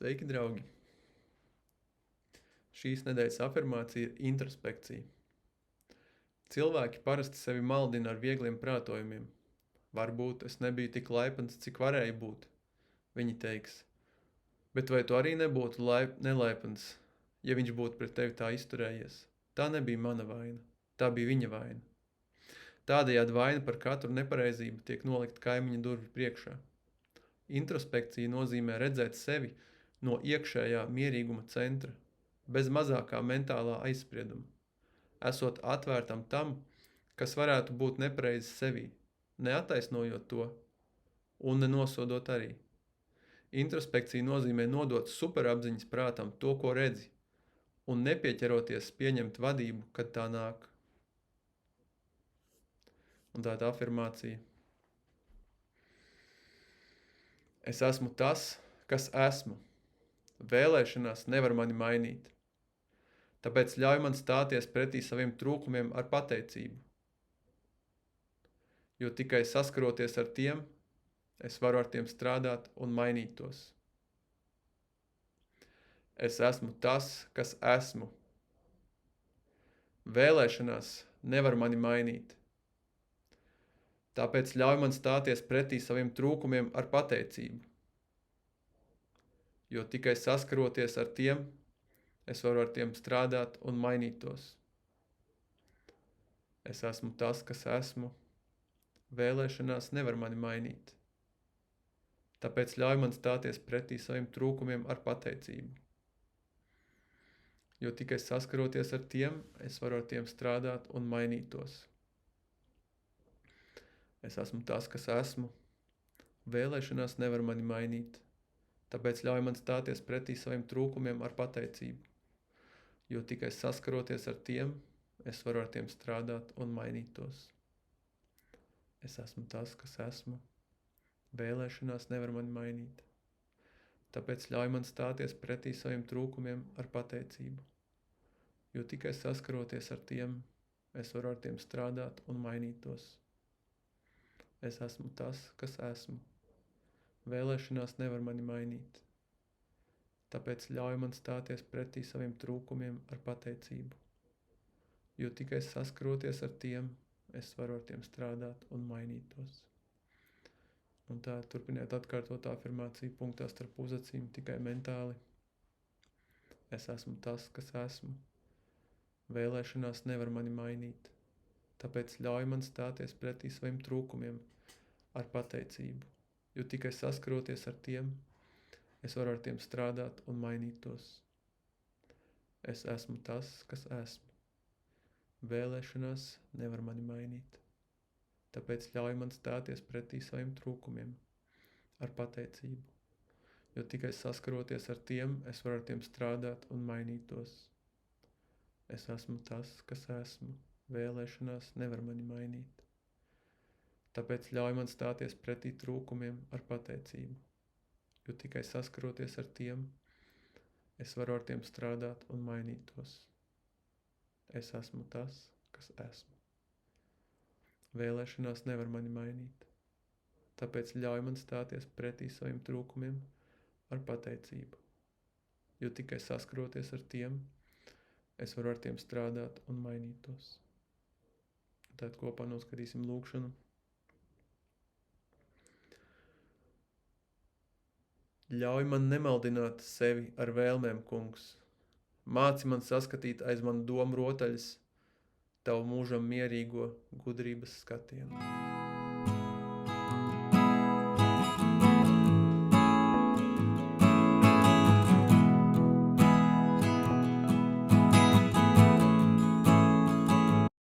Sveiki, draugi! Šīs nedēļas afirmācija ir introspekcija. Cilvēki parasti sevi maldina ar viegliem prātojumiem. Varbūt es nebiju tik laipns, cik varēju būt, viņi teiks. Bet vai tu arī nebūtu nelaipns, ja viņš būtu pret tevi tā izturējies? Tā nebija mana vaina, tā bija viņa vaina. Tādējādi vaina par katru nepareizību tiek nolikt kaimiņa durvju priekšā. Introspekcija nozīmē redzēt sevi no iekšējā mierīguma centra, bez mazākā mentālā aizsprieduma, esot atvērtam tam, kas varētu būt nepareizi sevī, neattaisnojot to un nenosodot arī. Introspekcija nozīmē nodot superapziņas prātam to, ko redzi, un nepieķeroties pieņemt vadību, kad tā nāk. Un tā ir afirmācija. Es esmu tas, kas esmu. Vēlēšanās nevar mani mainīt. Tāpēc ļauj man stāties pretī saviem trūkumiem ar pateicību. Jo tikai saskaroties ar tiem, es varu ar tiem strādāt un mainīt tos. Es esmu tas, kas esmu. Vēlēšanās nevar mani mainīt. Tāpēc ļauj man stāties pretī saviem trūkumiem ar pateicību. Jo tikai saskaroties ar tiem, es varu ar tiem strādāt un mainīt tos. Es esmu tas, kas esmu. Vēlēšanās nevar mani mainīt. Tāpēc ļauj man stāties pretī saviem trūkumiem ar pateicību. Jo tikai saskaroties ar tiem, es varu ar tiem strādāt un mainīt tos. Es esmu tas, kas esmu. Vēlēšanās nevar mani mainīt. Tāpēc ļauj man stāties pretī saviem trūkumiem ar pateicību. Jo tikai saskaroties ar tiem, es varu ar tiem strādāt un mainīt tos. Es esmu tas, kas esmu. Vēlēšanās nevar mani mainīt. Tāpēc ļauj man stāties pretī saviem trūkumiem ar pateicību. Jo tikai saskaroties ar tiem, es varu ar tiem strādāt un mainīt tos. Es esmu tas, kas esmu. Vēlēšanās nevar mani mainīt. Tāpēc ļauj man stāties pretī saviem trūkumiem ar pateicību. Jo tikai saskaroties ar tiem, es varu ar tiem strādāt un mainīt tos. Un tā turpiniet atkārtot afirmāciju punktā starp uzacīm tikai mentāli. Es esmu tas, kas esmu. Vēlēšanās nevar mani mainīt. Tāpēc ļauj man stāties pretī saviem trūkumiem ar pateicību. Jo tikai saskaroties ar tiem, es varu ar tiem strādāt un mainīt tos. Es esmu tas, kas esmu. Vēlēšanās nevar mani mainīt. Tāpēc ļauj man stāties pretī saviem trūkumiem ar pateicību. Jo tikai saskaroties ar tiem, es varu ar tiem strādāt un mainīt tos. Es esmu tas, kas esmu. Vēlēšanās nevar mani mainīt. Tāpēc ļauj man stāties pretī trūkumiem ar pateicību. Jo tikai saskaroties ar tiem, es varu ar tiem strādāt un mainīt tos. Es esmu tas, kas esmu. Vēlēšanās nevar mani mainīt. Tāpēc ļauj man stāties pretī saviem trūkumiem ar pateicību. Jo tikai saskaroties ar tiem, es varu ar tiem strādāt un mainīt tos. Tad kopā noskatīsim lūkšanu. Ļauj man nemaldināt sevi ar vēlmēm, kungs. Māci man saskatīt aiz manu domu rotaļas tavu mūžam mierīgo gudrības skatienu.